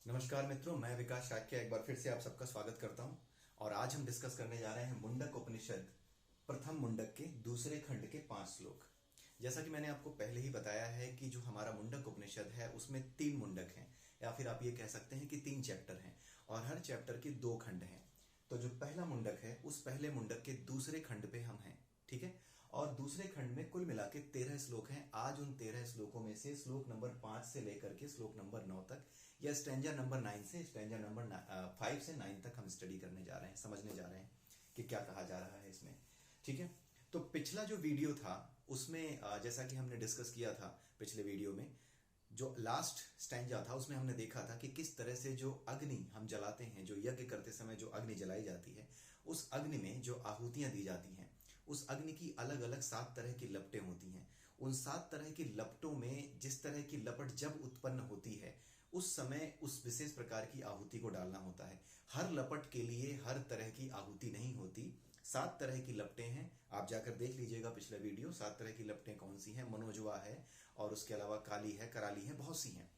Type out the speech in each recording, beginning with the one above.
नमस्कार मित्रों, मैं विकास शाक्य एक बार फिर से आप सबका स्वागत करता हूं। और आज हम डिस्कस करने जा रहे हैं मुंडक उपनिषद प्रथम मुंडक के दूसरे खंड के 5 श्लोक। जैसा कि मैंने आपको पहले ही बताया है कि जो हमारा मुंडक उपनिषद है उसमें 3 मुंडक हैं, या फिर आप ये कह सकते हैं कि 3 चैप्टर हैं और हर चैप्टर के 2 खंड हैं। तो जो पहला मुंडक है उस पहले मुंडक के दूसरे खंड पे हम हैं, ठीक है। और दूसरे खंड में कुल मिला के 13 श्लोक हैं। आज उन 13 श्लोकों में से श्लोक नंबर 5 से लेकर के श्लोक नंबर 9 तक, या स्टैंजा नंबर 9 से स्टैंजा नंबर 5 से 9 तक हम स्टडी करने जा रहे हैं, समझने जा रहे हैं कि क्या कहा जा रहा है इसमें, ठीक है। तो पिछला जो वीडियो था उसमें जैसा कि हमने डिस्कस किया था, पिछले वीडियो में जो लास्ट स्टैंजा था उसमें हमने देखा था कि किस तरह से जो अग्नि हम जलाते हैं, जो यज्ञ करते समय जो अग्नि जलाई जाती है, उस अग्नि में जो आहुतियां दी जाती हैं, उस अग्नि की अलग अलग 7 तरह की लपटें होती हैं। उन 7 तरह की लपटों में जिस तरह की लपट जब उत्पन्न होती है उस समय उस विशेष प्रकार की आहुति को डालना होता है। हर लपट के लिए हर तरह की आहुति नहीं होती। 7 तरह की लपटें हैं, आप जाकर देख लीजिएगा पिछला वीडियो। 7 तरह की लपटें कौन सी हैं? मनोजवा है, और उसके अलावा काली है, कराली है, बहुत सी हैं,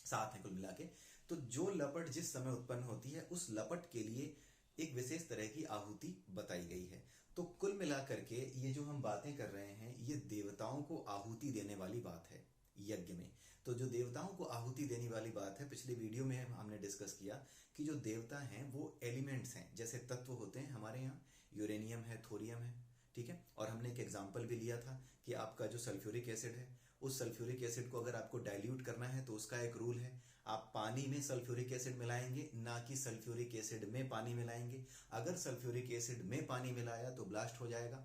7 हैं कुल मिला के। तो जो लपट जिस समय उत्पन्न होती है उस लपट के लिए एक विशेष तरह की आहुति बताई गई है। तो कुल मिलाकर के ये जो हम बातें कर रहे हैं ये देवताओं को आहुति देने वाली बात है यज्ञ में। तो जो देवताओं को आहुति देने वाली बात है, पिछले वीडियो में हमने डिस्कस किया कि जो देवता हैं वो एलिमेंट्स हैं, जैसे तत्व होते हैं हमारे यहाँ, यूरेनियम है, थोरियम है, ठीक है। और हमने एक एग्जाम्पल भी लिया था कि आपका जो सल्फ्यूरिक एसिड है, उस सल्फ्यूरिक एसिड को अगर आपको डाइल्यूट करना है तो उसका एक रूल है, आप पानी में सल्फ्यूरिक एसिड मिलाएंगे, ना कि सल्फ्यूरिक एसिड में पानी मिलाएंगे। अगर सल्फ्यूरिक एसिड में पानी मिलाया तो ब्लास्ट हो जाएगा,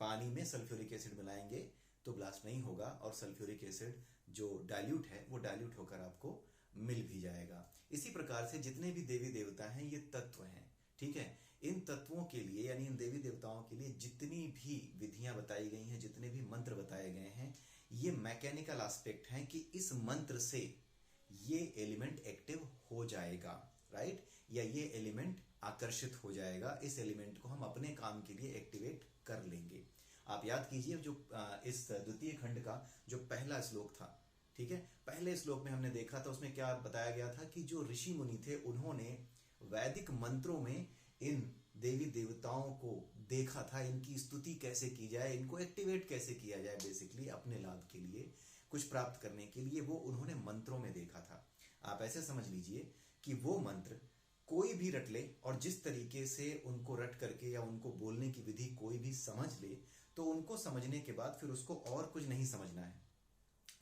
पानी में सल्फ्यूरिक एसिड मिलाएंगे तो ब्लास्ट नहीं होगा, और सल्फ्यूरिक एसिड जो डाइल्यूट है वो डाइल्यूट होकर आपको मिल भी जाएगा। इसी प्रकार से जितने भी देवी देवता हैं ये तत्व हैं, ठीक है। इन तत्वों के लिए यानी इन देवी देवताओं के लिए जितनी भी विधियां बताई गई हैं, जितने भी मंत्र बताए गए हैं, ये मैकेनिकल एस्पेक्ट हैं कि इस मंत्र से ये एलिमेंट एक्टिव हो जाएगा, राइट, या ये एलिमेंट आकर्षित हो जाएगा, इस एलिमेंट को हम अपने काम के लिए एक्टिवेट कर लेंगे। आप याद कीजिए जो इस द्वितीय खंड का जो पहला श्लोक था, ठीक है, पहले श्लोक में हमने देखा था, उसमें क्या बताया गया था कि जो ऋषि मुनि थे उन्होंने वैदिक मंत्रों में इन देवी देवताओं को देखा था, इनकी स्तुति कैसे की जाए, इनको एक्टिवेट कैसे किया जाए, बेसिकली अपने लाभ के लिए, कुछ प्राप्त करने के लिए, वो उन्होंने मंत्रों में देखा था। आप ऐसे समझ लीजिए कि वो मंत्र कोई भी रट ले और जिस तरीके से उनको रट करके या उनको बोलने की विधि कोई भी समझ ले, तो उनको समझने के बाद फिर उसको और कुछ नहीं समझना है।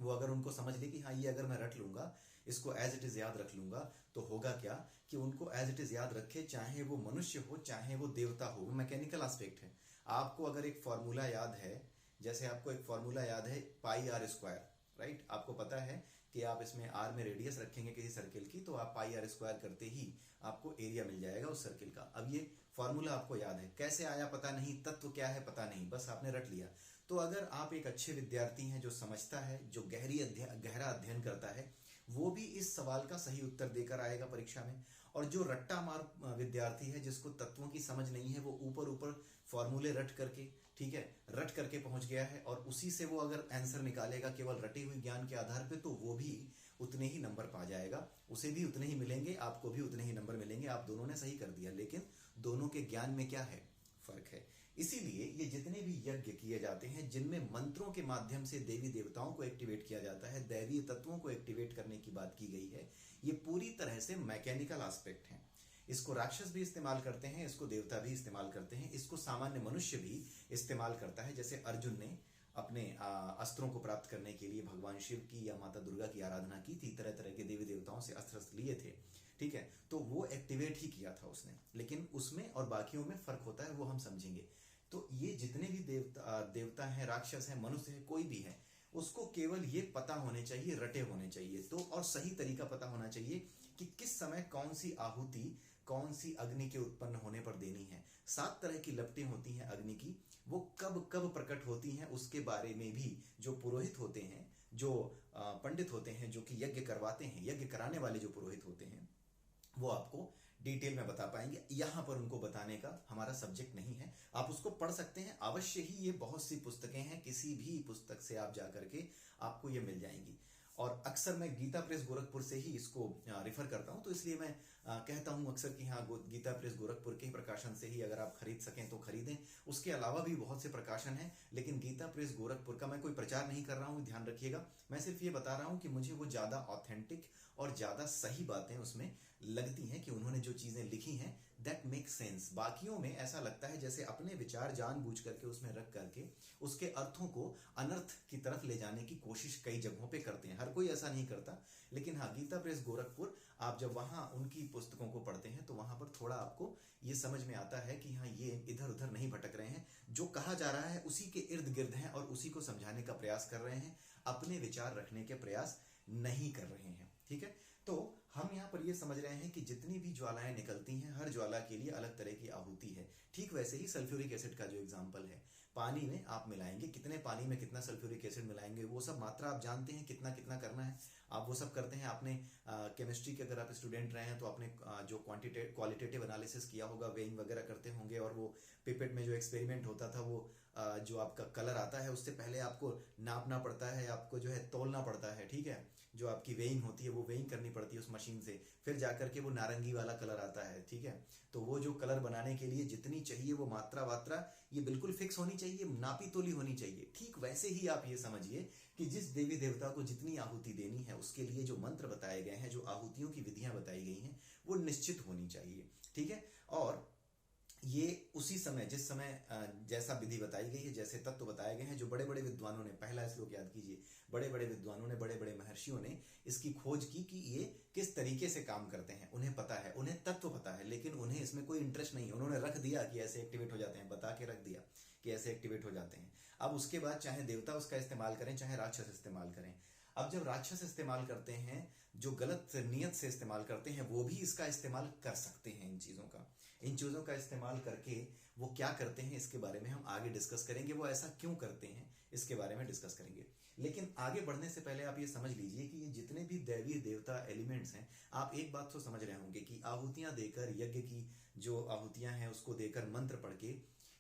वो अगर उनको समझ ले कि हाँ ये अगर मैं रट लूंगा, इसको एज इट इज याद रख लूंगा, तो होगा क्या कि उनको एज इट इज याद रखे, चाहे वो मनुष्य हो चाहे वो देवता हो। वो मैकेनिकल एस्पेक्ट है। आपको अगर एक फॉर्मूला याद है, जैसे आपको एक फॉर्मूला याद है पाई आर स्क्वायर, राइट, आपको पता है कि आप इसमें आर में रेडियस रखेंगे किसी सर्किल की, तो आप पाई आर स्क्वायर करते ही आपको एरिया मिल जाएगा उस सर्किल का। अब ये फॉर्मूला आपको याद है, कैसे आया पता नहीं, तत्व क्या है पता नहीं, बस आपने रट लिया। तो अगर आप एक अच्छे विद्यार्थी हैं जो समझता है, जो गहरा अध्ययन करता है, वो भी इस सवाल का सही उत्तर देकर आएगा परीक्षा में। और जो रट्टा मार विद्यार्थी है, जिसको तत्वों की समझ नहीं है, वो ऊपर ऊपर फॉर्मूले रट करके, ठीक है, रट करके पहुंच गया है, और उसी से वो अगर आंसर निकालेगा केवल रटे हुए ज्ञान के आधार पे, तो वो भी उतने ही नंबर पा जाएगा, उसे भी उतने ही मिलेंगे, आपको भी उतने ही नंबर मिलेंगे। आप दोनों ने सही कर दिया, लेकिन दोनों के ज्ञान में क्या है, फर्क है। इसीलिए ये जितने भी यज्ञ किए जाते हैं जिनमें मंत्रों के माध्यम से देवी देवताओं को एक्टिवेट किया जाता है, दैवीय तत्वों को एक्टिवेट करने की बात की गई है, ये पूरी तरह से मैकेनिकल एस्पेक्ट है। इसको राक्षस भी इस्तेमाल करते हैं, इसको देवता भी इस्तेमाल करते हैं, इसको सामान्य मनुष्य भी इस्तेमाल करता है। जैसे अर्जुन ने अपने अस्त्रों को प्राप्त करने के लिए भगवान शिव की या माता दुर्गा की आराधना की थी, तरह तरह के देवी देवताओं से अस्त्र लिए थे, ठीक है, तो वो एक्टिवेट ही किया था उसने। लेकिन उसमें और बाकियों में फर्क होता है, वो हम समझेंगे। तो ये जितने भी देवता हैं, राक्षस हैं, मनुष्य है, कोई भी है, उसको केवल ये पता होने चाहिए, रटे होने चाहिए, तो और सही तरीका पता होना चाहिए कि किस समय कौन सी आहुति कौन सी अग्नि के उत्पन्न होने पर देनी है। 7 तरह की लपटें होती हैं अग्नि की, वो कब कब प्रकट होती हैं उसके बारे में भी जो पुरोहित होते हैं, जो पंडित होते हैं, जो कि यज्ञ करवाते हैं, यज्ञ कराने वाले जो पुरोहित होते हैं, वो आपको डिटेल में बता पाएंगे। यहां पर उनको बताने का हमारा सब्जेक्ट नहीं है। आप उसको पढ़ सकते हैं अवश्य ही, ये बहुत सी पुस्तकें हैं, किसी भी पुस्तक से आप जाकर के आपको ये मिल जाएंगी। और अक्सर मैं गीता प्रेस गोरखपुर से ही इसको रिफर करता हूं, तो इसलिए मैं कहता हूं अक्सर कि हाँ, गीता प्रेस गोरखपुर के ही प्रकाशन से ही अगर आप खरीद सकें तो खरीदें। उसके अलावा भी बहुत से प्रकाशन हैं, लेकिन गीता प्रेस गोरखपुर का मैं कोई प्रचार नहीं कर रहा हूं, ध्यान रखिएगा। मैं सिर्फ ये बता रहा हूं कि मुझे वो ज्यादा ऑथेंटिक और ज्यादा सही बातें उसमें लगती हैं, कि उन्होंने जो चीजें लिखी हैं दैट मेक सेंस। बाकियों में ऐसा लगता है जैसे अपने विचार जानबूझ करके उसमें रख करके उसके अर्थों को अनर्थ की तरफ ले जाने की कोशिश कई जगहों पे करते हैं। हर कोई ऐसा नहीं करता, लेकिन हाँ, गीता प्रेस गोरखपुर, आप जब वहां उनकी पुस्तकों को पढ़ते हैं तो वहां पर थोड़ा आपको ये समझ में आता है कि हाँ, ये इधर उधर नहीं भटक रहे हैं, जो कहा जा रहा है उसी के इर्द गिर्द हैं और उसी को समझाने का प्रयास कर रहे हैं, अपने विचार रखने के प्रयास नहीं कर रहे हैं। ठीक है, तो हम यहाँ पर ये समझ रहे हैं कि जितनी भी ज्वालाएं निकलती हैं, हर ज्वाला के लिए अलग तरह की आहुति है। ठीक वैसे ही सल्फ्यूरिक एसिड का जो एग्जाम्पल है, पानी में आप मिलाएंगे, कितने पानी में कितना सल्फ्यूरिक एसिड मिलाएंगे, वो सब मात्रा आप जानते हैं, कितना कितना करना है, आप वो सब करते हैं। आपने केमिस्ट्री के अगर आप स्टूडेंट रहे हैं तो आपने जो क्वालिटेटिव एनालिसिस किया होगा, वेइंग वगैरह करते होंगे, और वो पिपेट में जो एक्सपेरिमेंट होता था, वो जो आपका कलर आता है उससे पहले आपको नापना पड़ता है, आपको जो है तौलना पड़ता है। ठीक है, जो आपकी वेइंग होती है वो वेइंग करनी पड़ती है उस मशीन से, फिर जाकर के वो नारंगी वाला कलर आता है। ठीक है, तो वो जो कलर बनाने के लिए जितनी चाहिए वो मात्रा वात्रा ये बिल्कुल फिक्स होनी चाहिए, नापी तोली होनी चाहिए। ठीक वैसे ही आप ये समझिए कि जिस देवी देवता को जितनी आहुति देनी है उसके लिए जो मंत्र बताए गए हैं, जो आहुतियों की विधियां बताई गई हैं, वो निश्चित होनी चाहिए। ठीक है, और ये उसी समय, जिस समय जैसा विधि बताई गई है, जैसे तत्व बताए गए हैं, जो बड़े बड़े विद्वानों ने, पहला श्लोक याद कीजिए, बड़े बड़े विद्वानों ने, बड़े बड़े महर्षियों ने इसकी खोज की कि ये किस तरीके से काम करते हैं। उन्हें पता है, उन्हें तत्व पता है, लेकिन उन्हें इसमें कोई इंटरेस्ट नहीं है। उन्होंने रख दिया कि ऐसे एक्टिवेट हो जाते हैं, बता के रख दिया कि ऐसे एक्टिवेट हो जाते हैं। अब उसके बाद चाहे देवता उसका इस्तेमाल करें, चाहे राक्षस इस्तेमाल करें। अब जब राक्षस इस्तेमाल करते हैं, जो गलत नियत से इस्तेमाल करते हैं, वो भी इसका इस्तेमाल कर सकते हैं। इन चीजों का इस्तेमाल करके वो क्या करते हैं, इसके बारे में हम आगे डिस्कस करेंगे। वो ऐसा क्यों करते हैं, इसके बारे में डिस्कस करेंगे। लेकिन आगे बढ़ने से पहले आप ये समझ लीजिए कि ये जितने भी दैवी देवता एलिमेंट्स हैं, आप एक बात तो समझ रहे होंगे कि आहुतियां देकर, यज्ञ की जो आहुतियां हैं उसको देकर, मंत्र पढ़ के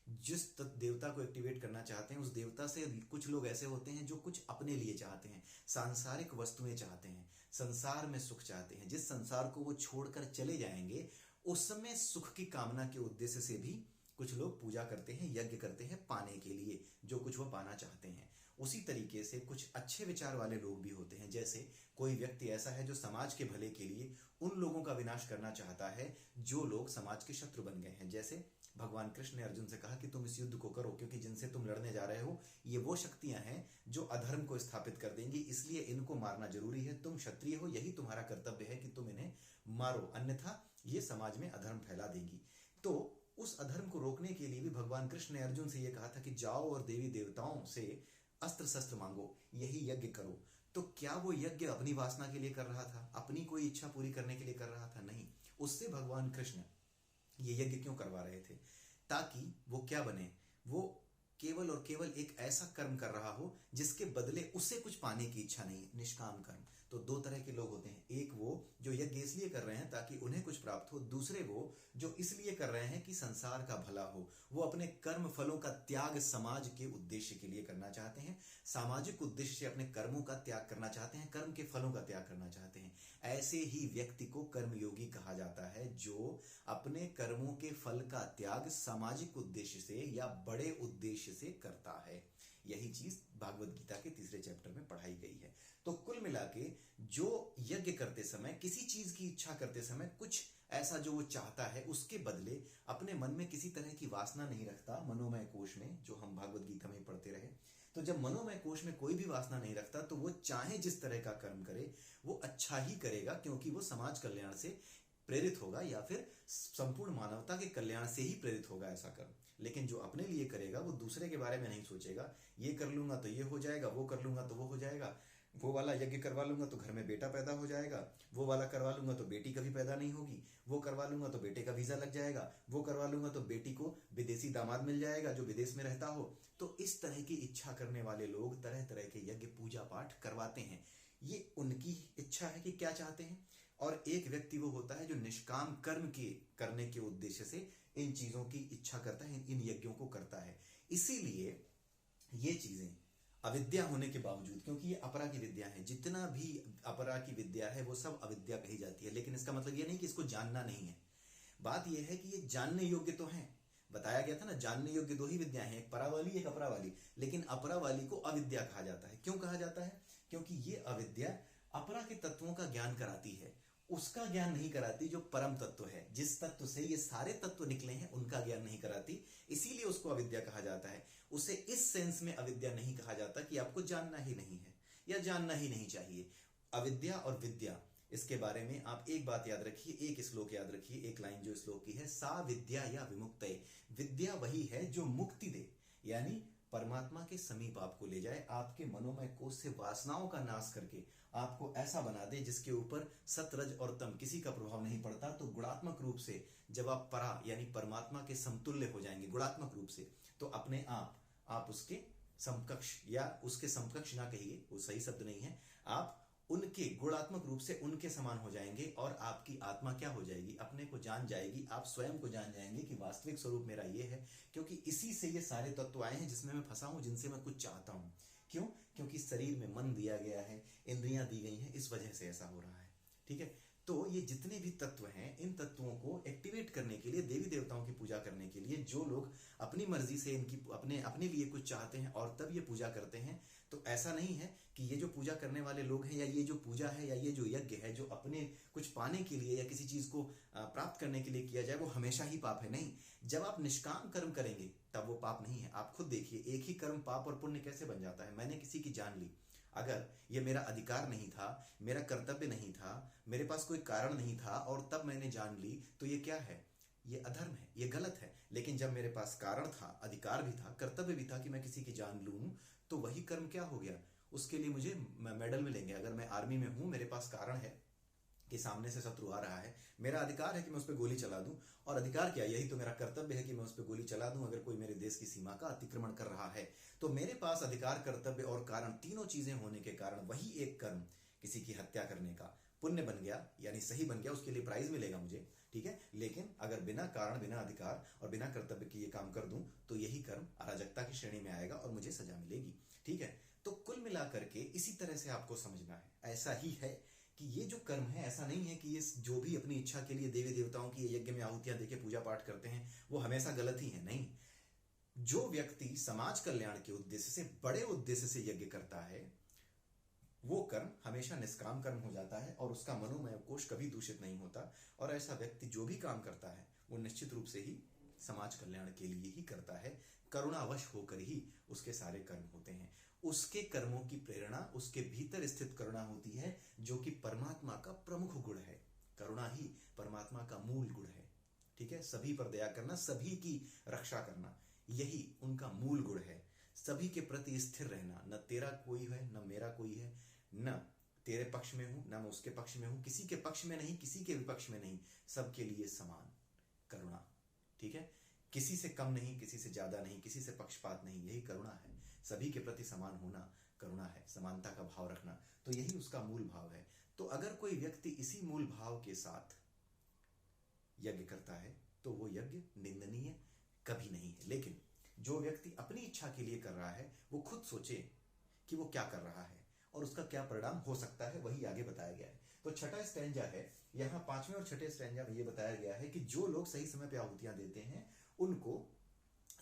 जिस देवता को एक्टिवेट करना चाहते हैं, उस देवता से कुछ लोग ऐसे होते हैं जो कुछ अपने लिए चाहते हैं, सांसारिक वस्तुएं चाहते हैं, संसार में सुख चाहते हैं। जिस संसार को वो छोड़कर चले जाएंगे, उसमें सुख की कामना के उद्देश्य से भी कुछ लोग पूजा करते हैं, यज्ञ करते हैं, पाने के लिए जो कुछ वो पाना चाहते हैं। उसी तरीके से कुछ अच्छे विचार वाले लोग भी होते हैं। जैसे कोई व्यक्ति ऐसा है जो समाज के भले के लिए उन लोगों का विनाश करना चाहता है जो लोग समाज के शत्रु बन गए हैं। जैसे भगवान कृष्ण ने अर्जुन से कहा कि तुम इस युद्ध को करो, क्योंकि जिनसे तुम लड़ने जा रहे हो ये वो शक्तियां हैं जो अधर्म को स्थापित कर देंगी, इसलिए इनको मारना जरूरी है। तुम क्षत्रिय हो, यही तुम्हारा कर्तव्य है कि तुम इन्हें मारो, अन्यथा ये समाज में अधर्म फैला देंगी। तो उस अधर्म को रोकने के लिए भी भगवान कृष्ण ने अर्जुन से यह कहा था कि जाओ और देवी देवताओं से अस्त्र शस्त्र मांगो, यही यज्ञ करो। तो क्या वो यज्ञ अपनी वासना के लिए कर रहा था, अपनी कोई इच्छा पूरी करने के लिए कर रहा था? नहीं। उससे भगवान कृष्ण ये यज्ञ क्यों करवा रहे थे? ताकि वो क्या बने, वो केवल और केवल एक ऐसा कर्म कर रहा हो जिसके बदले उससे कुछ पाने की इच्छा नहीं, निष्काम कर्म। तो दो तरह के लोग होते हैं, एक वो जो यज्ञ इसलिए कर रहे हैं ताकि उन्हें कुछ प्राप्त हो, दूसरे वो जो इसलिए कर रहे हैं कि संसार का भला हो। वो अपने कर्म फलों का त्याग समाज के उद्देश्य के लिए करना चाहते हैं, सामाजिक उद्देश्य से अपने कर्मों का त्याग करना चाहते हैं, कर्म के फलों का त्याग करना चाहते हैं। ऐसे ही व्यक्ति को कर्मयोगी कहा जाता है, जो अपने कर्मों के फल का त्याग सामाजिक उद्देश्य से या बड़े उद्देश्य से करता है। यही चीज भागवत गीता के 3 चैप्टर में पढ़ाई गई है। तो कुल मिला के जो यज्ञ करते समय, किसी चीज की इच्छा करते समय, कुछ ऐसा जो वो चाहता है, उसके बदले अपने मन में किसी तरह की वासना नहीं रखता, मनोमय कोश में, जो हम भागवत गीता में पढ़ते रहे। तो जब मनोमय कोश में कोई भी वासना नहीं रखता, तो वो चाहे जिस तरह का कर्म करे वो अच्छा ही करेगा, क्योंकि वो समाज कल्याण से प्रेरित होगा या फिर संपूर्ण मानवता के कल्याण से ही प्रेरित होगा ऐसा कर्म। लेकिन जो अपने लिए करेगा वो दूसरे के बारे में नहीं सोचेगा, ये कर लूंगा तो ये हो जाएगा, वो कर लूंगा तो वो हो जाएगा, वो वाला यज्ञ करवा लूंगा तो घर में बेटा पैदा हो जाएगा, वो वाला करवा लूंगा तो बेटी कभी पैदा नहीं होगी, वो करवा लूंगा तो बेटे का वीजा लग जाएगा, वो करवा लूंगा तो बेटी को विदेशी दामाद मिल जाएगा जो विदेश में रहता हो। तो इस तरह की इच्छा करने वाले लोग तरह तरह के यज्ञ पूजा पाठ करवाते हैं। ये उनकी इच्छा है कि क्या चाहते हैं। और एक व्यक्ति वो होता है जो निष्काम कर्म के करने के उद्देश्य से इन चीजों की इच्छा करता है, इन यज्ञों को करता है। इसीलिए ये चीजें अविद्या होने के बावजूद, क्योंकि ये अपरा की विद्या है, जितना भी अपरा की विद्या है वो सब अविद्या कही जाती है, लेकिन इसका मतलब ये नहीं कि इसको जानना नहीं है। बात यह है कि ये जानने योग्य तो है। बताया गया था ना, जानने योग्य दो ही विद्याएं हैं, एक परा वाली एक अपरा वाली, लेकिन अपरा वाली को अविद्या कहा जाता है। क्यों कहा जाता है? क्योंकि ये अविद्या अपरा के तत्वों का ज्ञान कराती है, उसका ज्ञान नहीं कराती जो परम तत्व है, जिस तत्व से ये सारे तत्व निकले हैं उनका ज्ञान नहीं कराती, इसीलिए उसको अविद्या कहा जाता है। उसे इस सेंस में अविद्या नहीं कहा जाता कि आपको जानना ही नहीं है या जानना ही नहीं चाहिए। अविद्या और विद्या, इसके बारे में आप एक बात याद रखिए, एक श्लोक याद रखिए, एक लाइन जो श्लोक की है, सा विद्या या विमुक्तये। विद्या वही है जो मुक्ति दे, यानी परमात्मा के समीप आपको ले जाए, आपके मनोमय कोष से वासनाओं का नाश करके आपको ऐसा बना दे जिसके ऊपर सतरज और तम किसी का प्रभाव नहीं पड़ता। तो गुणात्मक रूप से जब आप परा यानी परमात्मा के समतुल्य हो जाएंगे गुणात्मक रूप से, तो अपने आप उसके समकक्ष, या उसके समकक्ष ना कहिए, वो सही शब्द नहीं है, आप उनके गुणात्मक रूप से उनके समान हो जाएंगे और आपकी आत्मा क्या हो जाएगी? अपने को जान जाएगी, आप स्वयं को जान जाएंगे कि वास्तविक स्वरूप मेरा ये है, क्योंकि इसी से ये सारे तत्व आए हैं जिसमें मैं फंसा हूं, जिनसे मैं कुछ चाहता हूं। क्यों? क्योंकि शरीर में मन दिया गया है, इंद्रियां दी गई हैं, इस वजह से ऐसा हो रहा है। ठीक है, तो ये जितने भी तत्व हैं, इन तत्वों को एक्टिवेट करने के लिए, देवी देवताओं की पूजा करने के लिए, जो लोग अपनी मर्जी से इनकी अपने लिए कुछ चाहते हैं और तब ये पूजा करते हैं, तो ऐसा नहीं है कि ये जो पूजा करने वाले लोग हैं, या ये जो पूजा है, या ये जो यज्ञ है, जो अपने कुछ पाने के लिए या किसी चीज को प्राप्त करने के लिए किया जाए, वो हमेशा ही पाप है। नहीं, जब आप निष्काम कर्म करेंगे तब वो पाप नहीं है। आप खुद देखिए, एक ही कर्म पाप और पुण्य कैसे बन जाता है। मैंने किसी की जान ली, अगर ये मेरा अधिकार नहीं था, मेरा कर्तव्य नहीं था, मेरे पास कोई कारण नहीं था और तब मैंने जान ली, तो ये क्या है? ये अधर्म है, ये गलत है। लेकिन जब मेरे पास कारण था, अधिकार भी था, कर्तव्य भी था कि मैं किसी की जान लूं, तो वही कर्म क्या हो गया? उसके लिए मुझे मेडल मिलेंगे। अगर मैं आर्मी में हूं, मेरे पास कारण है कि सामने से शत्रु आ रहा है, मेरा अधिकार है कि मैं उस पर गोली चला दूं, और अधिकार क्या, यही तो मेरा कर्तव्य है कि मैं उस पर गोली चला दूं अगर कोई मेरे देश की सीमा का अतिक्रमण कर रहा है। तो मेरे पास अधिकार, कर्तव्य और कारण, तीनों चीजें होने के कारण वही एक कर्म, किसी की हत्या करने का, पुण्य बन गया, यानी सही बन गया, उसके लिए प्राइज मिलेगा मुझे। ठीक है, लेकिन अगर बिना कारण, बिना अधिकार और बिना कर्तव्य के ये काम कर दूं, तो यही कर्म अराजकता की श्रेणी में आएगा और मुझे सजा मिलेगी। ठीक है, तो कुल मिलाकर के इसी तरह से आपको समझना है। ऐसा ही है कि ये जो कर्म है, ऐसा नहीं है कि ये जो भी अपनी इच्छा के लिए देवी देवताओं की यज्ञ में आहुतियां देके पूजा पाठ करते हैं वो हमेशा गलत ही है। नहीं, जो व्यक्ति समाज कल्याण के उद्देश्य से, बड़े उद्देश्य से यज्ञ करता है, वो कर्म हमेशा निष्काम कर्म हो जाता है और उसका मनोमय कोश कभी दूषित नहीं होता। और ऐसा व्यक्ति जो भी काम करता है वो निश्चित रूप से ही समाज कल्याण के लिए ही करता है, करुणावश होकर ही उसके सारे कर्म होते हैं। उसके कर्मों की प्रेरणा उसके भीतर स्थित करुणा होती है, जो कि परमात्मा का प्रमुख गुण है। करुणा ही परमात्मा का मूल गुण है। ठीक है, सभी पर दया करना, सभी की रक्षा करना, यही उनका मूल गुण है। सभी के प्रति स्थिर रहना, न तेरा कोई है न मेरा कोई है, न तेरे पक्ष में हूं न मैं उसके पक्ष में हूं, किसी के पक्ष में नहीं, किसी के विपक्ष में नहीं, सबके लिए समान करुणा। ठीक है, किसी से कम नहीं, किसी से ज्यादा नहीं, किसी से पक्षपात नहीं, यही करुणा है। सभी के प्रति समान होना करुणा है, समानता का भाव रखना, तो यही उसका मूल भाव है। तो अगर कोई व्यक्ति इसी मूल भाव के साथ यज्ञ करता है तो वो यज्ञ निंदनीय कभी नहीं है। लेकिन जो व्यक्ति अपनी इच्छा के लिए कर रहा है, वो खुद सोचे कि वो क्या कर रहा है और उसका क्या परिणाम हो सकता है, वही आगे बताया गया है। तो छठा स्टैंजा है, यहाँ पांचवें और छठे स्टैंजा में ये बताया गया है कि जो लोग सही समय पे आहुतियां देते हैं, उनको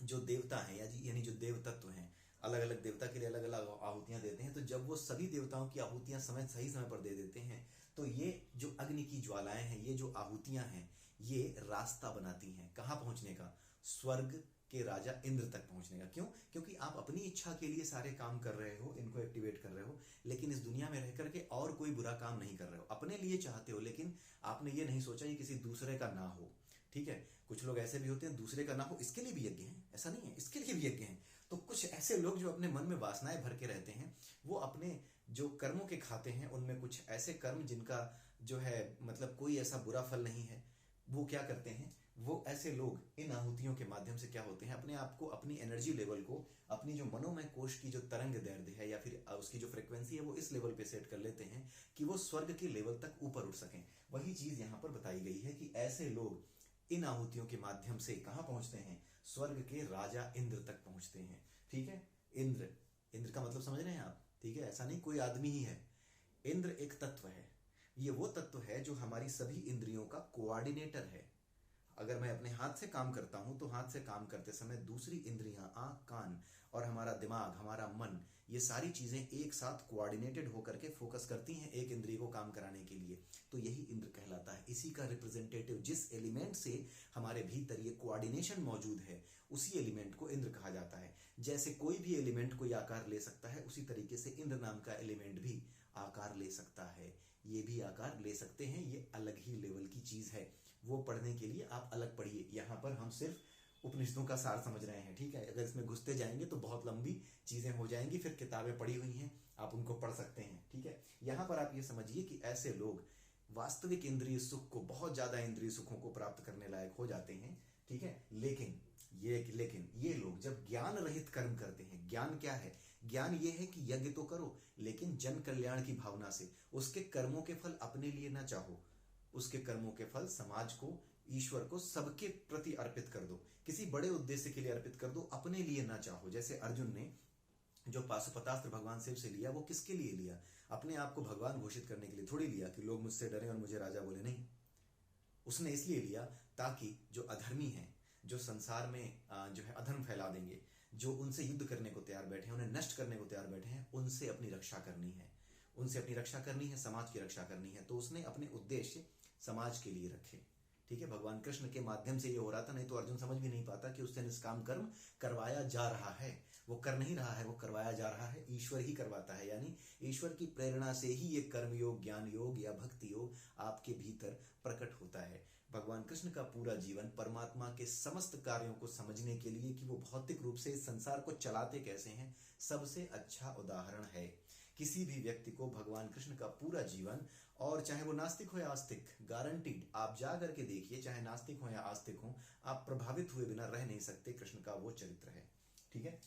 जो देवता हैं यानी जो देव तत्व हैं, अलग अलग देवता के लिए अलग अलग आहुतियां देते हैं, तो जब वो सभी देवताओं की आहुतियां सही समय पर दे देते हैं, तो ये जो अग्नि की ज्वालाएं हैं, ये जो आहुतियां हैं, ये रास्ता बनाती हैं कहाँ पहुंचने का? स्वर्ग के राजा इंद्र तक पहुंचने का। क्यों? क्योंकि आप अपनी इच्छा के लिए सारे काम कर रहे हो, इनको एक्टिवेट कर रहे हो, लेकिन इस दुनिया में रह करके और कोई बुरा काम नहीं कर रहे हो। अपने लिए चाहते हो, लेकिन आपने ये नहीं सोचा ये किसी दूसरे का ना हो। ठीक है, कुछ लोग ऐसे भी होते हैं दूसरे का ना हो इसके लिए भी यज्ञ है, ऐसा नहीं है, इसके लिए भी यज्ञ है। तो कुछ ऐसे लोग जो अपने मन में वासनाएं भर के रहते हैं, वो अपने जो कर्मों के खाते हैं, उनमें कुछ ऐसे कर्म जिनका जो है मतलब कोई ऐसा बुरा फल नहीं है, वो क्या करते हैं, वो ऐसे लोग इन आहुतियों के माध्यम से क्या होते हैं, अपने आप को, अपनी एनर्जी लेवल को, अपनी जो मनोमय कोश की जो तरंग दैर्ध्य है या फिर उसकी जो फ्रीक्वेंसी है, वो इस लेवल पे सेट कर लेते हैं कि वो स्वर्ग के लेवल तक ऊपर उठ सकें। वही चीज यहाँ पर बताई गई है कि ऐसे लोग इन आहुतियों के माध्यम से कहां पहुंचते हैं? स्वर्ग के राजा इंद्र तक पहुंचते हैं। ठीक है, इंद्र इंद्र का मतलब समझ रहे हैं आप, ठीक है, ऐसा नहीं कोई आदमी ही है। इंद्र एक तत्व है, ये वो तत्व है जो हमारी सभी इंद्रियों का कोऑर्डिनेटर है। अगर मैं अपने हाथ से काम करता हूं तो हाथ से काम करते समय दूसरी इंद्रियां, आंख, कान और हमारा दिमाग, हमारा मन, ये सारी चीजें एक साथ कोऑर्डिनेटेड होकर के फोकस करती हैं एक इंद्रिय को काम कराने के लिए। तो यही इंद्र कहलाता है। इसी का रिप्रेजेंटेटिव, जिस एलिमेंट से हमारे भीतर ये कोऑर्डिनेशन मौजूद है, उसी एलिमेंट को इंद्र कहा जाता है। जैसे कोई भी एलिमेंट कोई आकार ले सकता है, उसी तरीके से इंद्र नाम का एलिमेंट भी आकार ले सकता है। ये भी आकार ले सकते हैं, ये अलग ही लेवल की चीज है। वो पढ़ने के लिए आप अलग पढ़िए। यहाँ पर हम सिर्फ उपनिषदों का सार समझ रहे हैं, ठीक है। अगर इसमें घुसते जाएंगे तो बहुत लंबी चीजें हो जाएंगी, फिर किताबें पढ़ी हुई हैं, आप उनको पढ़ सकते हैं, ठीक है। यहाँ पर आप ये समझिए कि ऐसे लोग वास्तविक इंद्रिय सुख को, बहुत ज्यादा इंद्रिय सुखों को प्राप्त करने लायक हो जाते हैं, ठीक है। लेकिन ये लोग जब ज्ञान रहित कर्म करते हैं, ज्ञान क्या है? ज्ञान ये है कि यज्ञ तो करो, लेकिन जन कल्याण की भावना से, उसके कर्मों के फल अपने लिए ना चाहो, उसके कर्मों के फल समाज को, ईश्वर को, सबके प्रति अर्पित कर दो, किसी बड़े उद्देश्य के लिए अर्पित कर दो, अपने लिए ना चाहो। जैसे अर्जुन ने जो पाशुपतास्त्र भगवान शिव से लिया, वो किसके लिए लिया? अपने आप को भगवान घोषित करने के लिए थोड़ी लिया कि लोग मुझसे डरे और मुझे राजा बोले, नहीं। उसने इसलिए लिया ताकि जो अधर्मी हैं, जो संसार में जो है अधर्म फैला देंगे, जो उनसे युद्ध करने को तैयार बैठे हैं, उन्हें नष्ट करने को तैयार बैठे हैं, उनसे अपनी रक्षा करनी है, उनसे अपनी रक्षा करनी है, समाज की रक्षा करनी है। तो उसने अपने उद्देश्य समाज के लिए रखे, ठीक है। भगवान कृष्ण के माध्यम से ये हो रहा था, नहीं तो अर्जुन समझ भी नहीं पाता कि उससे निष्काम कर्म करवाया जा रहा है। वो कर नहीं रहा है, वो करवाया जा रहा है, ईश्वर ही करवाता है। यानी ईश्वर की प्रेरणा से ही ये कर्म योग, ज्ञान योग या भक्ति योग आपके भीतर प्रकट होता है। भगवान कृष्ण का पूरा जीवन परमात्मा के समस्त कार्यों को समझने के लिए कि वो भौतिक रूप से इस संसार को चलाते कैसे हैं, सबसे अच्छा उदाहरण है। किसी भी व्यक्ति को भगवान कृष्ण का पूरा जीवन, और चाहे वो नास्तिक हो या आस्तिक, गारंटीड आप जा करके देखिए, चाहे नास्तिक हो या आस्तिक हो, आप प्रभावित हुए बिना रह नहीं सकते। कृष्ण का वो चरित्र है, ठीक है।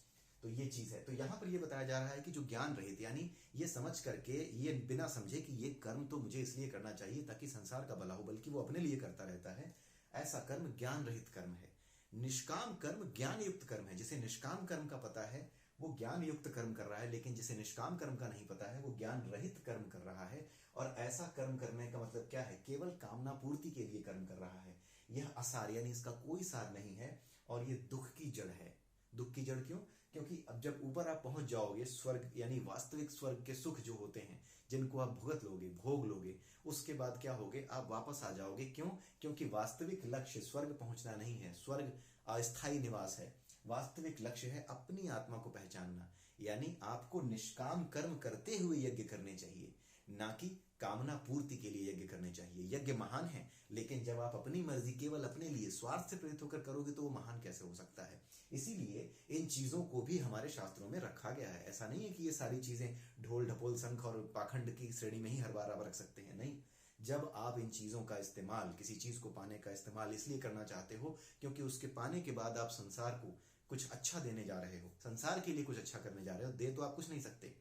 तो ये चीज है। तो यहां पर ये बताया जा रहा है कि जो ज्ञान रहित, यानी ये समझ करके, ये बिना समझे कि ये कर्म तो मुझे इसलिए करना चाहिए ताकि संसार का भला हो, बल्कि वो अपने लिए करता रहता है, ऐसा कर्म ज्ञान रहित कर्म है। निष्काम कर्म ज्ञान युक्त कर्म है। जिसे निष्काम कर्म का पता है वो ज्ञान युक्त कर्म कर रहा है, लेकिन जिसे निष्काम कर्म का नहीं पता है वो ज्ञान रहित कर्म कर रहा है। और ऐसा कर्म करने का मतलब क्या है? केवल कामना पूर्ति के लिए कर्म कर रहा है। यह असार, यानी इसका कोई सार नहीं है, और ये दुख की जड़ है। दुख की जड़ क्यों? क्योंकि अब जब ऊपर आप पहुंच जाओगे, स्वर्ग यानी वास्तविक स्वर्ग के सुख जो होते हैं, जिनको आप भुगत लोगे, भोग लोगे, उसके बाद क्या होगे? आप वापस आ जाओगे। क्यों? क्योंकि वास्तविक लक्ष्य स्वर्ग पहुंचना नहीं है, स्वर्ग अस्थायी निवास है। वास्तविक लक्ष्य है अपनी आत्मा को पहचानना। यानी आपको निष्काम कर्म करते हुए यज्ञ करने चाहिए, ना कि कामना पूर्ति के लिए यज्ञ करने चाहिए। यज्ञ महान है, लेकिन जब आप अपनी मर्जी, केवल अपने लिए, स्वार्थ से प्रेरित होकर करोगे तो वो महान कैसे हो सकता है? इसीलिए इन चीजों को भी हमारे शास्त्रों में रखा गया है। ऐसा नहीं है कि ये सारी चीजें ढोल ढपोल शंख और पाखंड की श्रेणी में ही हर बार आप रख सकते हैं, नहीं। जब आप इन चीजों का इस्तेमाल, किसी चीज को पाने का इस्तेमाल इसलिए करना चाहते हो क्योंकि उसके पाने के बाद आप संसार को कुछ अच्छा देने जा रहे हो, संसार के लिए कुछ अच्छा करने जा रहे हो, दे तो आप कुछ नहीं सकते,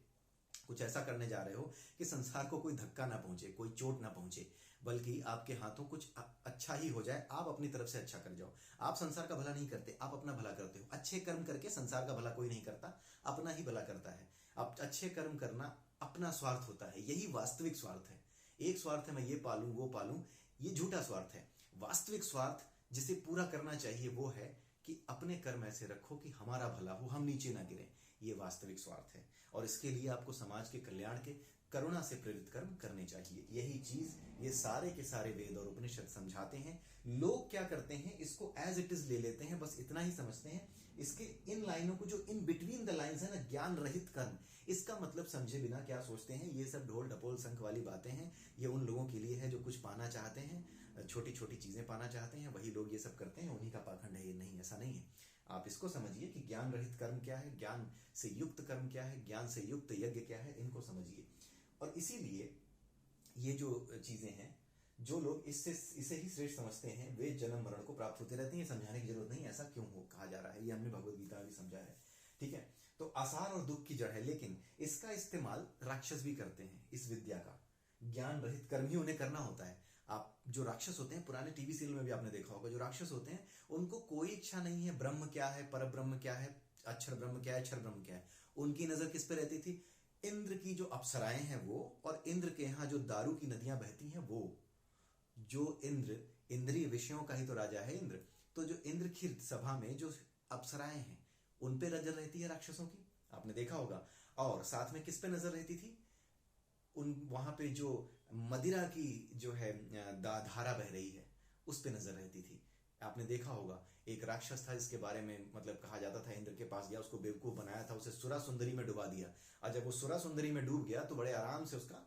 कुछ ऐसा करने जा रहे हो कि संसार को कोई धक्का ना पहुंचे, कोई चोट ना पहुंचे, बल्कि आपके हाथों कुछ अच्छा ही हो जाए, आप अपनी तरफ से अच्छा कर जाओ। आप संसार का भला नहीं करते, आप अपना भला करते हो। अच्छे कर्म करके संसार का भला कोई नहीं करता, अपना ही भला करता है। अब अच्छे कर्म करना अपना स्वार्थ होता है, यही वास्तविक स्वार्थ है। एक स्वार्थ है मैं ये पालूं वो पालूं, ये झूठा स्वार्थ है। वास्तविक स्वार्थ जिसे पूरा करना चाहिए वो है कि अपने कर्म ऐसे रखो कि हमारा भला हो, हम नीचे ना गिरे। ये वास्तविक स्वार्थ है, और इसके लिए आपको समाज के कल्याण के, करुणा से प्रेरित कर्म करने चाहिए। यही चीज ये सारे के सारे वेद और उपनिषद समझाते हैं। लोग क्या करते हैं, इसको एज इट इज ले लेते हैं, बस इतना ही समझते हैं। इसके इन लाइनों को, जो इन बिटवीन द लाइंस है ना, ज्ञान रहित कर्म, इसका मतलब समझे बिना क्या सोचते हैं, ये सब ढोल ढपोल शंख वाली बातें हैं। ये उन लोगों के लिए है जो कुछ पाना चाहते हैं, छोटी छोटी चीजें पाना चाहते हैं, वही लोग ये सब करते हैं, उन्हीं का पाखंड है ये। नहीं, ऐसा नहीं है। आप इसको समझिए कि ज्ञान रहित कर्म क्या है, ज्ञान से युक्त कर्म क्या है, ज्ञान से युक्त यज्ञ क्या है, इनको समझिए। और इसीलिए ये जो चीजें हैं, जो लोग इसे ही श्रेष्ठ समझते हैं, वे जन्म मरण को प्राप्त होते रहते हैं। समझाने की जरूरत नहीं, ऐसा क्यों हो कहा जा रहा है, ये हमने भगवद गीता में भी समझा है, ठीक है। तो आसार और दुख की जड़ है, लेकिन इसका इस्तेमाल राक्षस भी करते हैं। इस विद्या का ज्ञान रहित कर्म ही उन्हें करना होता है। आप जो राक्षस होते हैं, पुराने टीवी सीरियल में भी आपने देखा होगा, जो राक्षस होते हैं उनको कोई इच्छा नहीं है ब्रह्म क्या है, पर ब्रह्म क्या है, अक्षर ब्रह्म क्या है, क्षर ब्रह्म क्या है। उनकी नजर किस पे रहती थी? इंद्र की जो अप्सराएं हैं वो, और इंद्र के यहाँ जो दारू की नदियां बहती हैं वो। जो इंद्र, इंद्रिय विषयों का ही तो राजा है इंद्र, तो जो इंद्र की सभा में जो अप्सराएं हैं उन पे नजर रहती है राक्षसों की, आपने देखा होगा। और साथ में किस पे नजर रहती थी? उन वहां पे जो मदिरा की जो है धारा बह रही है उस पे नजर रहती थी। आपने देखा होगा एक राक्षस था जिसके बारे में मतलब कहा जाता था, इंद्र के पास गया, उसको बेवकूफ बनाया था, उसे सुरा सुंदरी में डुबा दिया, और जब वो सुरा सुंदरी में डूब गया तो बड़े आराम से उसका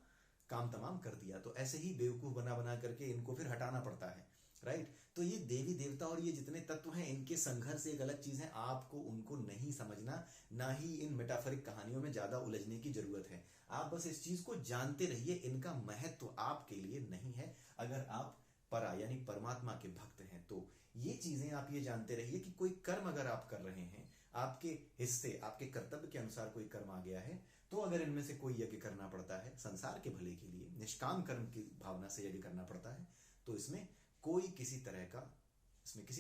काम तमाम कर दिया। तो ऐसे ही बेवकूफ बना बना करके इनको फिर हटाना पड़ता है, राइट। तो ये देवी देवता और ये जितने तत्व हैं इनके संघर्ष एक अलग चीज है, आपको उनको नहीं समझना, ना ही इन मेटाफरिक कहानियों में ज्यादा उलझने की जरूरत है। आप बस इस चीज को जानते रहिए, इनका महत्व आपके लिए नहीं है अगर आप परा यानी परमात्मा के भक्त हैं तो। ये चीजें आप ये जानते रहिए कि कोई कर्म अगर आप कर रहे हैं, आपके हिस्से आपके कर्तव्य के अनुसार कोई कर्म आ गया है, तो अगर इनमें से कोई यज्ञ करना पड़ता है संसार के भले के लिए, निष्काम कर्म की भावना से यज्ञ करना पड़ता है, तो इसमें कोई किसी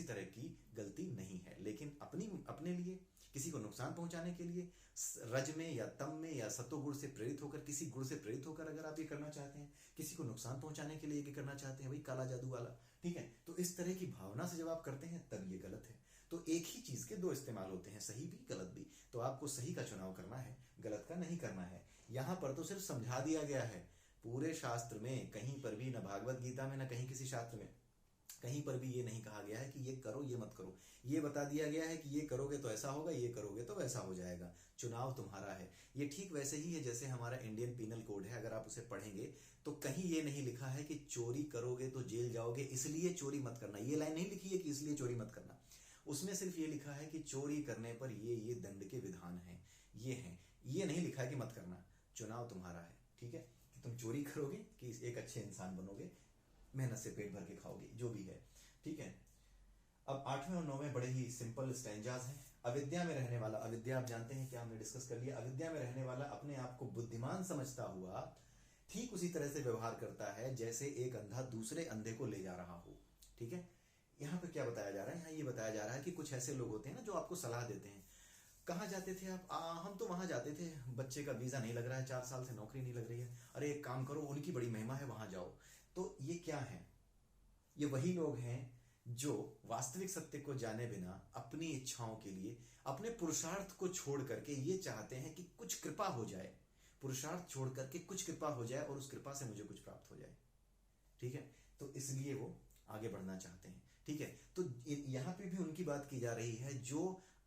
तरह की गलती नहीं है। लेकिन अपने लिए किसी को नुकसान पहुंचाने के लिए रज में या तम में या सत्वगुण से प्रेरित होकर, किसी गुण से प्रेरित होकर अगर आप ये करना चाहते हैं, किसी को नुकसान पहुंचाने के लिए ये करना चाहते हैं, भाई काला जादू वाला, ठीक है, तो इस तरह की भावना से जब आप करते हैं तब ये गलत है। तो एक ही चीज के दो इस्तेमाल होते हैं, सही भी गलत भी। तो आपको सही का चुनाव करना है, गलत का नहीं करना है। यहां पर तो सिर्फ समझा दिया गया है, पूरे शास्त्र में कहीं पर भी, न भागवत गीता में न कहीं किसी शास्त्र में कहीं पर भी ये नहीं कहा गया है कि ये करो ये मत करो। ये बता दिया गया है कि ये करोगे तो ऐसा होगा, ये करोगे तो वैसा हो जाएगा, चुनाव तुम्हारा है। ये ठीक वैसे ही है जैसे हमारा इंडियन पीनल कोड है, अगर आप उसे पढ़ेंगे तो कहीं ये नहीं लिखा है कि चोरी करोगे तो जेल जाओगे इसलिए चोरी मत करना, ये लाइन नहीं लिखी है कि इसलिए चोरी मत करना। उसमें सिर्फ ये लिखा है कि चोरी करने पर ये दंड के विधान हैं, ये हैं। ये नहीं लिखा है कि मत करना, चुनाव तुम्हारा है, ठीक है, कि तुम चोरी करोगे कि एक अच्छे इंसान बनोगे, मेहनत से पेट भर के खाओगे, जो भी है, ठीक है। अब 8वें और 9वें बड़े ही सिंपल स्टैंजाज हैं। अविद्या में रहने वाला, अविद्या आप जानते हैं क्या, हमने डिस्कस कर लिया। अविद्या में रहने वाला अपने आप को बुद्धिमान समझता हुआ ठीक उसी तरह से व्यवहार करता है जैसे एक अंधा दूसरे अंधे को ले जा रहा हो, ठीक है। यहाँ पे क्या बताया जा रहा है? यहाँ ये बताया जा रहा है कि कुछ ऐसे लोग होते हैं ना जो आपको सलाह देते हैं, कहाँ जाते थे आप? हम तो वहां जाते थे, बच्चे का वीजा नहीं लग रहा है, 4 साल से नौकरी नहीं लग रही है, अरे एक काम करो, उनकी बड़ी महिमा है, वहां जाओ। तो ये क्या है? ये वही लोग हैं जो वास्तविक सत्य को जाने बिना अपनी इच्छाओं के लिए अपने पुरुषार्थ को छोड़ करके ये चाहते हैं कि कुछ कृपा हो जाए, पुरुषार्थ छोड़ करके कुछ कृपा हो जाए और उस कृपा से मुझे कुछ प्राप्त हो जाए, ठीक है। तो इसलिए वो आगे बढ़ना चाहते हैं, ठीक है। तो यहां पे भी उनकी बात की जा रही है जो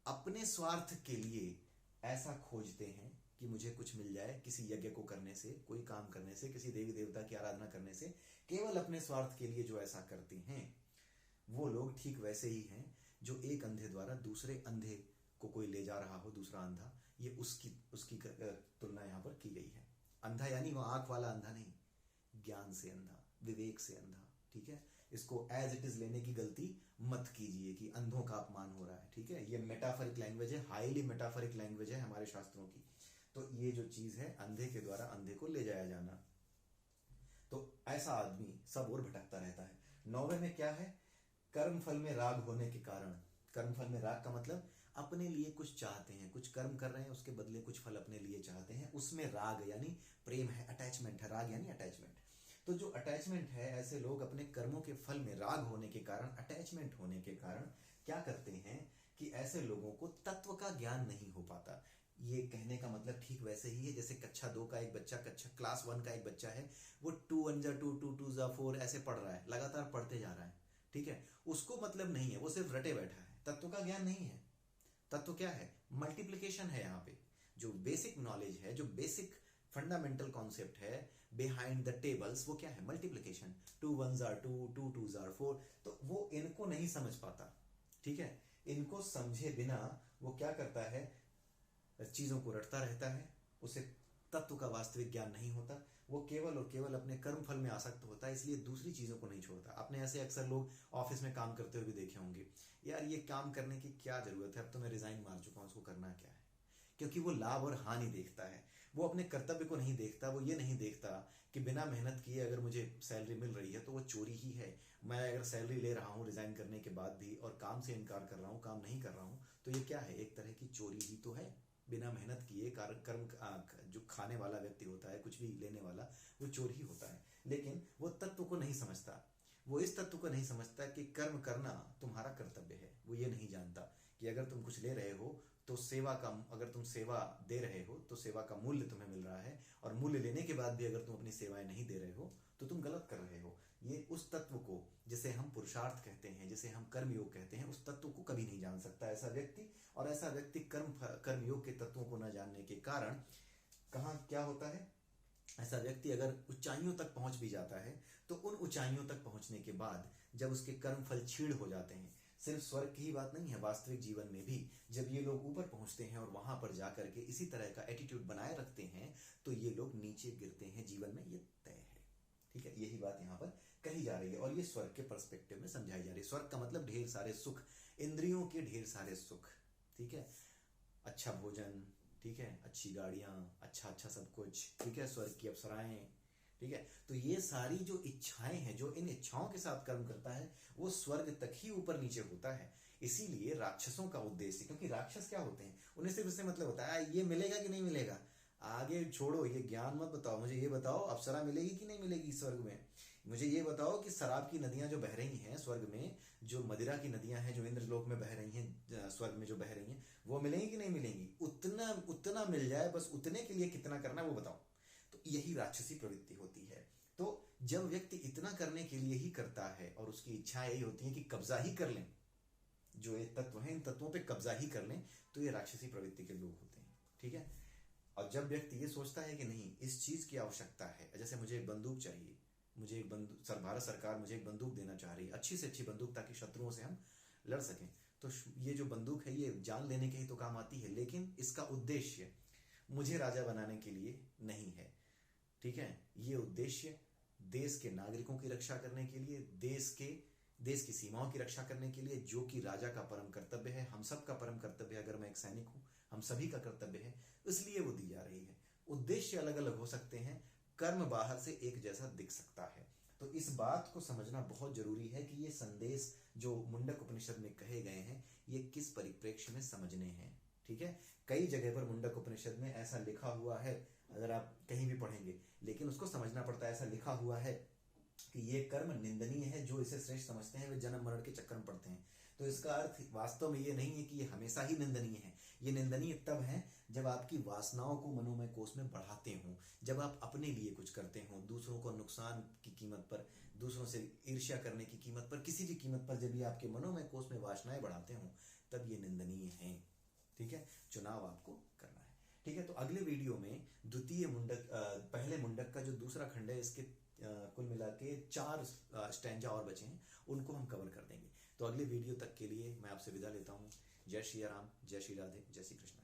अपने स्वार्थ के लिए ऐसा खोजते हैं कि मुझे कुछ मिल जाए, किसी यज्ञ को करने से, कोई काम करने से, किसी देवी देवता की आराधना करने से, केवल अपने स्वार्थ के लिए जो ऐसा करते हैं, वो लोग ठीक वैसे ही हैं जो एक अंधे द्वारा दूसरे अंधे को कोई ले जा रहा हो, दूसरा अंधा, ये उसकी तुलना यहां पर की गई है। अंधा यानी वो आंख वाला अंधा नहीं, ज्ञान से अंधा, विवेक से अंधा, ठीक है। इसको एज इट इज लेने की गलती मत कीजिए कि अंधों का अपमान हो रहा है, ठीक है। ये मेटाफरिक लैंग्वेज है, हाईली मेटाफरिक लैंग्वेज है हमारे शास्त्रों की। तो ये जो चीज है अंधे के द्वारा अंधे को ले जाया जाना, तो ऐसा आदमी सब और भटकता रहता है। 9वें में क्या है? कर्म फल में राग होने के कारण, कर्म फल में राग का मतलब अपने लिए कुछ चाहते हैं, कुछ कर्म कर रहे हैं, उसके बदले कुछ फल अपने लिए चाहते हैं, उसमें राग यानी प्रेम है, अटैचमेंट है, राग यानी अटैचमेंट। तो जो अटैचमेंट है, ऐसे लोग अपने कर्मों के फल में राग होने के कारण, अटैचमेंट होने के कारण क्या करते हैं कि ऐसे लोगों को तत्व का ज्ञान नहीं हो पाता। ये कहने का मतलब ठीक वैसे ही है जैसे कक्षा 2 का एक बच्चा, कक्षा क्लास 1 का एक बच्चा है, वो 2 1 जा 2 2 2 जा 4 ऐसे पढ़ रहा है, लगातार पढ़ते जा रहा है, ठीक है। उसको मतलब नहीं है, वो सिर्फ रटे बैठा है, तत्व का ज्ञान नहीं है। तत्व क्या है? मल्टीप्लिकेशन है। यहाँ पे जो बेसिक नॉलेज है, जो बेसिक फंडामेंटल कॉन्सेप्ट है बिहाइंड द टेबल्स, वो क्या है? मल्टीप्लिकेशन। 2 1 जा 2 2 2 जा 4। तो वो इनको नहीं समझ पाता, ठीक है। इनको समझे बिना वो क्या करता है? चीजों को रटता रहता है, उसे तत्व का वास्तविक ज्ञान नहीं होता, वो केवल और केवल अपने कर्म फल में आसक्त होता है, इसलिए दूसरी चीजों को नहीं छोड़ता। आपने ऐसे अक्सर लोग ऑफिस में काम करते हुए भी देखे होंगे, यार ये काम करने की क्या जरूरत है, अब तो मैं रिजाइन मार चुका हूं, उसको करना क्या है। क्योंकि वो लाभ और हानि देखता है, वो अपने कर्तव्य को नहीं देखता। वो ये नहीं देखता कि बिना मेहनत किए अगर मुझे सैलरी मिल रही है तो वो चोरी ही है। मैं अगर सैलरी ले रहा हूं रिजाइन करने के बाद भी और काम से इनकार कर रहा हूं, काम नहीं कर रहा हूं, तो ये क्या है? एक तरह की चोरी ही तो है। बिना मेहनत किए कर्म जो खाने वाला व्यक्ति होता है, कुछ भी लेने वाला, वो चोर ही होता है। लेकिन वो तत्व को नहीं समझता, वो इस तत्व को नहीं समझता कि कर्म करना तुम्हारा कर्तव्य है। वो ये नहीं जानता कि अगर तुम कुछ ले रहे हो तो अगर तुम सेवा दे रहे हो तो सेवा का मूल्य तुम्हें मिल रहा है, और मूल्य लेने के बाद भी अगर तुम अपनी सेवाएं नहीं दे रहे हो तो तुम गलत कर रहे हो। ये उस तत्व को, जिसे हम पुरुषार्थ कहते हैं, जिसे हम कर्मयोग कहते हैं, उस तत्व को कभी नहीं जान सकता ऐसा व्यक्ति। और ऐसा व्यक्ति कर्मयोग के तत्वों को न जानने के कारण कहाँ क्या होता है, ऐसा व्यक्ति अगर ऊंचाइयों तक पहुंच भी जाता है तो उन ऊंचाइयों तक पहुंचने के बाद जब उसके कर्म फल क्षीण हो जाते हैं, सिर्फ स्वर्ग की ही बात नहीं है, वास्तविक जीवन में भी जब ये लोग ऊपर पहुंचते हैं और वहां पर जाकर के इसी तरह का एटीट्यूड बनाए रखते हैं तो ये लोग नीचे गिरते हैं जीवन में, ये तय है। ठीक है, यही बात यहाँ पर कही जा रही है और ये स्वर्ग के पर्सपेक्टिव में समझाई जा रही है। स्वर्ग का मतलब ढेर सारे सुख, इंद्रियों के ढेर सारे सुख, ठीक है, अच्छा भोजन, ठीक है, अच्छी गाड़ियां, अच्छा अच्छा सब कुछ, ठीक है, स्वर्ग की अप्सराएं, ठीक है। तो ये सारी जो इच्छाएं हैं, जो इन इच्छाओं के साथ कर्म करता है वो स्वर्ग तक ही ऊपर नीचे होता है। इसीलिए राक्षसों का उद्देश्य, क्योंकि राक्षस क्या होते हैं, उन्हें सिर्फ इससे मतलब होता है ये मिलेगा कि नहीं मिलेगा, आगे छोड़ो, ये ज्ञान मत बताओ, मुझे ये बताओ अप्सरा मिलेगी कि नहीं मिलेगी स्वर्ग में, मुझे ये बताओ कि शराब की नदियां जो बह रही हैं स्वर्ग में, जो मदिरा की नदियां हैं जो इंद्रलोक में बह रही हैं, स्वर्ग में जो बह रही हैं, वो मिलेंगी कि नहीं मिलेंगी, उतना उतना मिल जाए, बस उतने के लिए कितना करना है वो बताओ। तो यही राक्षसी प्रवृत्ति होती है। तो जब व्यक्ति इतना करने के लिए ही करता है और उसकी इच्छा यही होती है कि कब्जा ही कर लें, जो ये तत्व हैं इन तत्वों पे कब्जा ही कर लें, तो ये राक्षसी प्रवृत्ति के लोग होते हैं। ठीक है, और जब व्यक्ति ये सोचता है कि नहीं इस चीज की आवश्यकता है, जैसे मुझे एक बंदूक चाहिए, मुझे एक बंदूक, भारत सरकार मुझे एक बंदूक देना चाह रही है, अच्छी से अच्छी बंदूक, ताकि शत्रुओं से हम लड़ सकें, तो ये जो बंदूक है ये जान लेने के ही तो काम आती है, लेकिन इसका उद्देश्य मुझे राजा बनाने के लिए नहीं है। ठीक है, ये उद्देश्य देश के नागरिकों की रक्षा करने के लिए, देश की सीमाओं की रक्षा करने के लिए, जो कि राजा का परम कर्तव्य है, हम सब का परम कर्तव्य है, अगर मैं एक सैनिक हूं हम सभी का कर्तव्य है, इसलिए वो दी जा रही है। उद्देश्य अलग अलग हो सकते हैं, कर्म बाहर से एक जैसा दिख सकता है। तो इस बात को समझना बहुत जरूरी है कि ये संदेश जो मुंडक उपनिषद में कहे गए हैं ये किस परिप्रेक्ष्य में समझने हैं। ठीक है, कई जगह पर मुंडक उपनिषद में ऐसा लिखा हुआ है, अगर आप कहीं भी पढ़ेंगे, लेकिन उसको समझना पड़ता है। ऐसा लिखा हुआ है कि ये कर्म निंदनीय है, जो इसे श्रेष्ठ समझते हैं वे जन्म मरण के चक्कर में पड़ते हैं। तो इसका अर्थ वास्तव में ये नहीं है कि ये हमेशा ही निंदनीय है। ये निंदनीय तब है जब आपकी वासनाओं को मनोमय कोष में बढ़ाते हो, जब आप अपने लिए कुछ करते हो, दूसरों को नुकसान की कीमत पर, दूसरों से ईर्ष्या करने की कीमत पर, किसी भी कीमत पर जब ये आपके मनोमय कोष में वासनाएं बढ़ाते हो, तब ये निंदनीय है। ठीक है, चुनाव आपको करना है। ठीक है, तो अगले वीडियो में द्वितीय मुंडक, पहले मुंडक का जो दूसरा खंड है, इसके कुल मिला के 4 स्टैंजा और बचे हैं, उनको हम कवर कर देंगे। तो अगले वीडियो तक के लिए मैं आपसे विदा लेता हूँ। जय श्री राम, जय श्री राधे, जय श्री कृष्ण।